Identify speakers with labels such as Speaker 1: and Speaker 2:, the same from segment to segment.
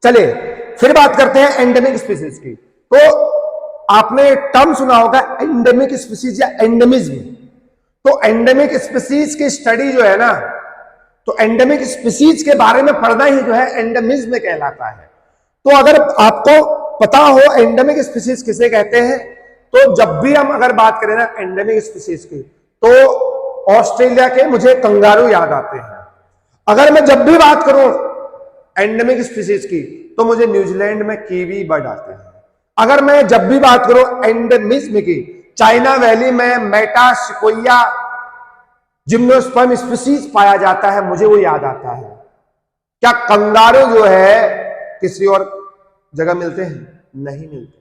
Speaker 1: चलिए फिर बात करते हैं एंडेमिक स्पीसीज की। तो आपने टर्म सुना होगा एंडेमिक स्पीसीज या एंडेमिज्म। तो एंडेमिक स्पीसीज की स्टडी जो है ना, तो एंडेमिक स्पीसीज के बारे में पढ़ना ही जो है एंडेमिज्म कहलाता है। तो अगर आपको पता हो एंडेमिक स्पीसीज किसे कहते हैं, तो जब भी हम अगर बात करें ना एंडेमिक स्पीसीज की, तो ऑस्ट्रेलिया के मुझे कंगारू याद आते हैं। अगर मैं जब भी बात करूं एंडेमिक स्पीसीज की, तो मुझे न्यूजीलैंड में कीवी बर्ड आते हैं। अगर मैं जब भी बात करूं एंडेमिज्म की, चाइना वैली में मेटासिकोया जिम्नोस्पर्म स्पीसीज पाया जाता है, मुझे वो याद आता है। क्या कंगारू जो है किसी और जगह मिलते हैं? नहीं मिलते।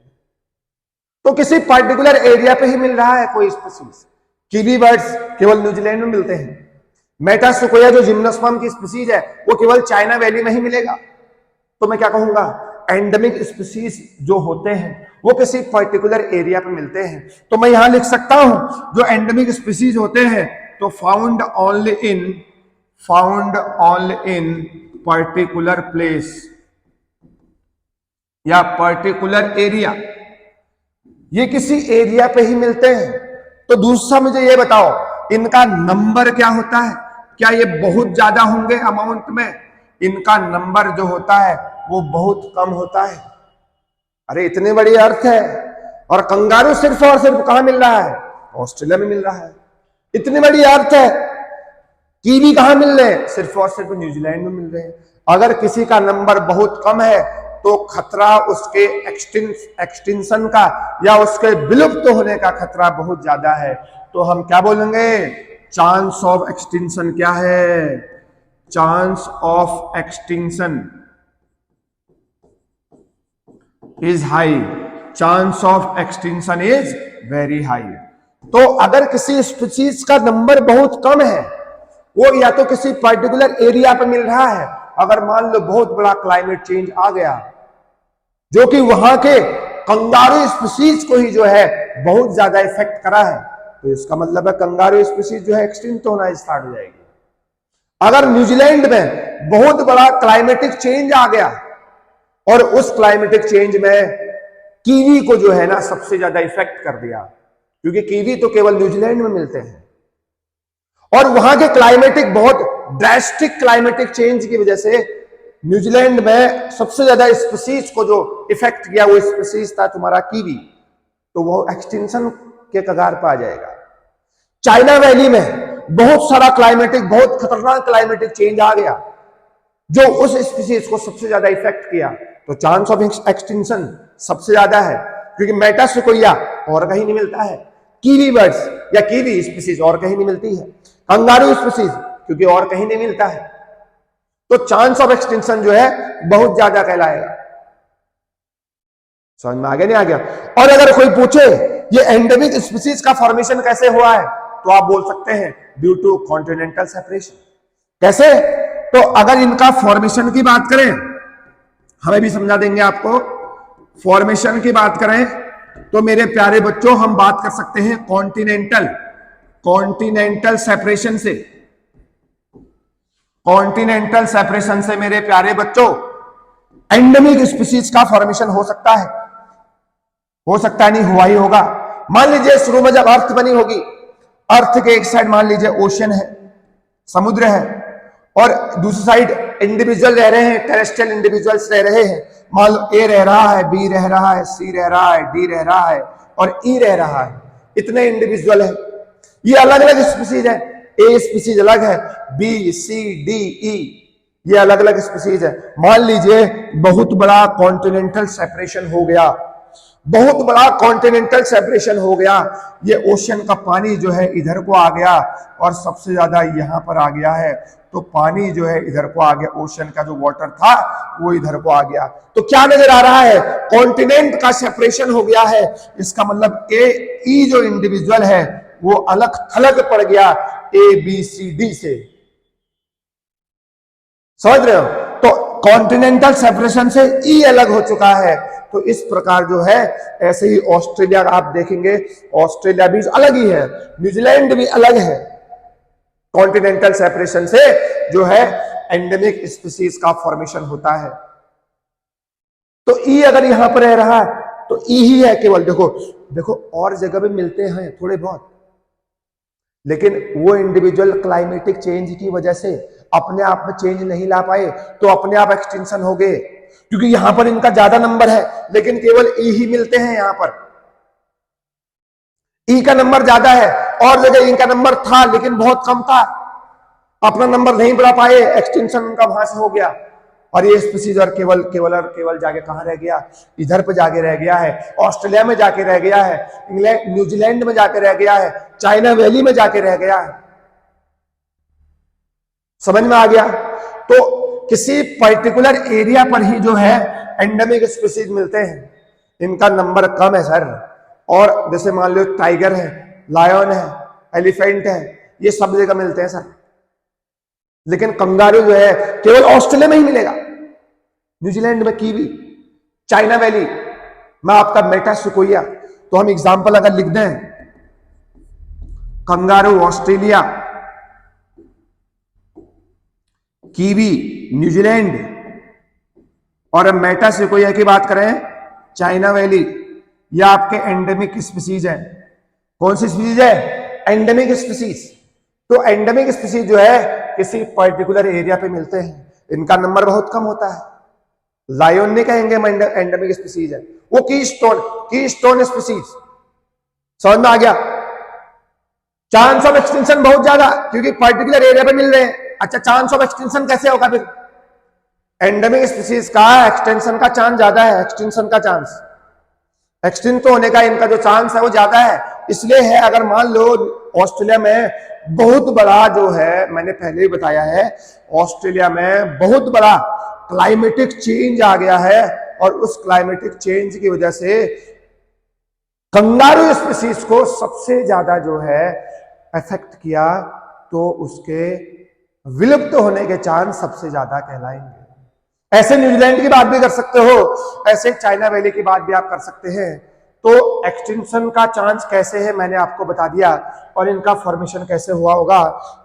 Speaker 1: तो किसी पर्टिकुलर एरिया पे ही मिल रहा है कोई स्पीसीज। कीवी बर्ड्स केवल न्यूजीलैंड में मिलते हैं। मेटासिकोया जो जिम्नोस्पर्म की स्पीसीज है वो केवल चाइना वैली में ही मिलेगा। तो मैं क्या कहूंगा, एंडेमिक स्पीसीज जो होते हैं वो किसी पर्टिकुलर एरिया पे मिलते हैं। तो मैं यहां लिख सकता हूं जो एंडेमिक स्पीसीज होते हैं तो found only in particular place या पर्टिकुलर एरिया, ये किसी एरिया पे ही मिलते हैं। तो दूसरा मुझे ये बताओ इनका नंबर क्या होता है? क्या ये बहुत ज्यादा होंगे अमाउंट में? इनका नंबर जो होता है वो बहुत कम होता है। अरे इतनी बड़ी अर्थ है, और कंगारू सिर्फ और सिर्फ कहां मिल रहा है? ऑस्ट्रेलिया में मिल रहा है। इतनी बड़ी अर्थ है। कीवी कहां मिल रहे हैं? सिर्फ और सिर्फ न्यूजीलैंड में मिल रहे हैं। अगर किसी का नंबर बहुत कम है तो खतरा उसके एक्सटिंक्शन का या उसके विलुप्त होने का खतरा बहुत ज्यादा है। तो हम क्या बोलेंगे? चांस ऑफ एक्सटिंक्शन क्या है? Chance of extinction is high. Chance of extinction is very high. तो अगर किसी स्पीसीज का नंबर बहुत कम है, वो या तो किसी पर्टिकुलर एरिया पर मिल रहा है, अगर मान लो बहुत बड़ा क्लाइमेट चेंज आ गया जो कि वहां के कंगारू स्पीसीज को ही जो है बहुत ज्यादा इफेक्ट करा है, तो इसका मतलब है कंगारू स्पीसीज जो है एक्सटिंक्ट होना स्टार्ट हो जाएगी। अगर न्यूजीलैंड में बहुत बड़ा क्लाइमेटिक चेंज आ गया और उस क्लाइमेटिक चेंज में कीवी को जो है ना सबसे ज्यादा इफेक्ट कर दिया, क्योंकि कीवी तो केवल न्यूजीलैंड में मिलते हैं, और वहां के क्लाइमेटिक बहुत ड्रास्टिक क्लाइमेटिक चेंज की वजह से न्यूजीलैंड में सबसे ज्यादा स्पीसीज को जो इफेक्ट किया वो स्पीसीज था तुम्हारा कीवी, तो वो एक्सटिंक्शन के कगार पर आ जाएगा। चाइना वैली में बहुत सारा क्लाइमेटिक, बहुत खतरनाक क्लाइमेटिक चेंज आ गया जो उस स्पीसीज को सबसे ज्यादा इफेक्ट किया, तो चांस ऑफ एक्सटिंक्शन सबसे ज्यादा है, क्योंकि मेटासिकोया और कहीं नहीं मिलता है, कीवी बर्ड्स या कीवी स्पीसीज और कहीं नहीं मिलती है, कंगारू स्पीसीज क्योंकि और कहीं नहीं मिलता है, तो चांस ऑफ एक्सटिंक्शन जो है बहुत ज्यादा कहलाएगा। समझ में आ गया नहीं आ गया? और अगर कोई पूछे ये एंडेमिक स्पीसीज का फॉर्मेशन कैसे हुआ है, तो आप बोल सकते हैं ड्यू टू कॉन्टिनेंटल सेपरेशन। कैसे? तो अगर इनका फॉर्मेशन की बात करें, हमें भी समझा देंगे आपको। फॉर्मेशन की बात करें तो मेरे प्यारे बच्चों हम बात कर सकते हैं कॉन्टिनेंटल सेपरेशन से। कॉन्टिनेंटल सेपरेशन से मेरे प्यारे बच्चों एंडेमिक स्पीसीज का फॉर्मेशन हो सकता है नहीं, हुआ ही होगा। मान लीजिए शुरू में जब अर्थ बनी होगी, अर्थ के एक साइड मान लीजिए ओशन है, समुद्र है, और दूसरी साइड इंडिविजुअल रह रहे हैं, टेरेस्ट्रियल इंडिविजुअल्स रह रहे हैं। मान लो ए रह रहा है, बी रह रहा है, सी रह रहा है, डी रह रहा है और ई रह रहा है। इतने इंडिविजुअल है। ये अलग अलग स्पीसीज है। ए स्पीसीज अलग है, बी सी डी ई ये अलग अलग स्पीसीज है। मान लीजिए बहुत बड़ा कॉन्टिनेंटल सेपरेशन हो गया, बहुत बड़ा कॉन्टिनेंटल सेपरेशन हो गया, ये ओशन का पानी जो है इधर को आ गया और सबसे ज्यादा यहां पर आ गया है, तो पानी जो है इधर को आ गया, ओशन का जो वाटर था वो इधर को आ गया। तो क्या नजर आ रहा है? कॉन्टिनेंट का सेपरेशन हो गया है। इसका मतलब ए ई जो इंडिविजुअल है वो अलग थलग पड़ गया ए बी सी डी से। समझ रहे हो? तो कॉन्टिनेंटल सेपरेशन से ई अलग हो चुका है। तो इस प्रकार जो है ऐसे ही ऑस्ट्रेलिया आप देखेंगे, ऑस्ट्रेलिया भी अलग ही है, न्यूजीलैंड भी अलग है। कॉन्टिनेंटल सेपरेशन से जो है एंडेमिक स्पीसीज का फॉर्मेशन होता है। तो ई अगर यहां पर रह रहा है तो ई ही है केवल। देखो देखो और जगह भी मिलते हैं थोड़े बहुत, लेकिन वो इंडिविजुअल क्लाइमेटिक चेंज की वजह से अपने आप में चेंज नहीं ला पाए, तो अपने आप एक्सटिंक्शन हो गए। क्योंकि यहां पर इनका ज्यादा नंबर है, लेकिन केवल ई ही मिलते हैं यहां पर। ई का नंबर ज्यादा है, और जगह ई का नंबर था लेकिन बहुत कम था, अपना नंबर नहीं बढ़ा पाए, एक्सटिंक्शन उनका वहां से हो गया। और ये स्पीसीज और केवल केवल और केवल जाके कहां रह गया, इधर पे जाके रह गया है, ऑस्ट्रेलिया में जाके रह गया है, इंग्लैंड न्यूजीलैंड में जाके रह गया है, चाइना वैली में जाके रह गया है। समझ में आ गया? तो किसी पर्टिकुलर एरिया पर ही जो है एंडेमिक स्पीसीज मिलते हैं, इनका नंबर कम है सर। और जैसे मान लो टाइगर है, लायन है, एलिफेंट है, ये सब जगह मिलते हैं सर। लेकिन कंगारू जो है केवल ऑस्ट्रेलिया में ही मिलेगा, न्यूजीलैंड में कीवी, चाइना वैली में आपका मेटा सिकोया। तो हम एग्जांपल अगर लिख दें, कंगारू ऑस्ट्रेलिया, कीवी न्यूजीलैंड, और मेटा सिकोया की बात करें चाइना वैली, यह आपके एंडेमिक स्पीसीज है। कौन सी स्पीसीज है? Endemic species. तो एंडेमिक स्पीसीज जो है किसी पर्टिकुलर एरिया पे मिलते हैं, इनका नंबर बहुत कम होता है। लायन नहीं कहेंगे एंडेमिक स्पीसीज है, वो कीस्टोन स्पीसीज। समझ में आ गया? चांस ऑफ एक्सटिंक्शन बहुत ज्यादा, क्योंकि पर्टिकुलर एरिया पे मिल रहे हैं। अच्छा, चांस ऑफ एक्सटिंक्शन कैसे होगा फिर? एंडेमिक स्पीसीज का एक्सटेंशन का चांस ज्यादा है, एक्सटिंक्शन का चांस, एक्सटिंक्ट होने का इनका जो चांस है वो ज्यादा है। इसलिए है, अगर मान लो ऑस्ट्रेलिया में बहुत बड़ा जो है, मैंने पहले ही बताया है, ऑस्ट्रेलिया में बहुत बड़ा क्लाइमेटिक चेंज आ गया है, और उस क्लाइमेटिक चेंज की वजह से कंगारू स्पीसीज को सबसे ज्यादा जो है अफेक्ट किया, तो उसके विलुप्त होने के चांस सबसे ज्यादा कहलाएंगे। ऐसे न्यूजीलैंड की बात भी कर सकते हो, ऐसे चाइना वैली की बात भी आप कर सकते हैं। तो एक्सटिंक्शन का चांस कैसे है मैंने आपको बता दिया, और इनका फॉर्मेशन कैसे हुआ होगा।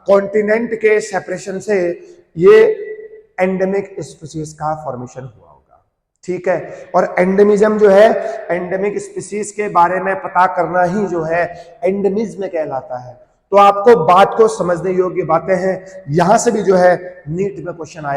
Speaker 1: कॉन्टिनेंट के सेपरेशन से ये एंडेमिक स्पीसीज का फॉर्मेशन हुआ होगा, ठीक है। और एंडेमिज्म जो है, एंडेमिक स्पीसीज के बारे में पता करना ही जो है एंडेमिज्म कहलाता है। तो आपको बात को समझने योग्य बातें हैं, यहां से भी जो है नीट में क्वेश्चन आया।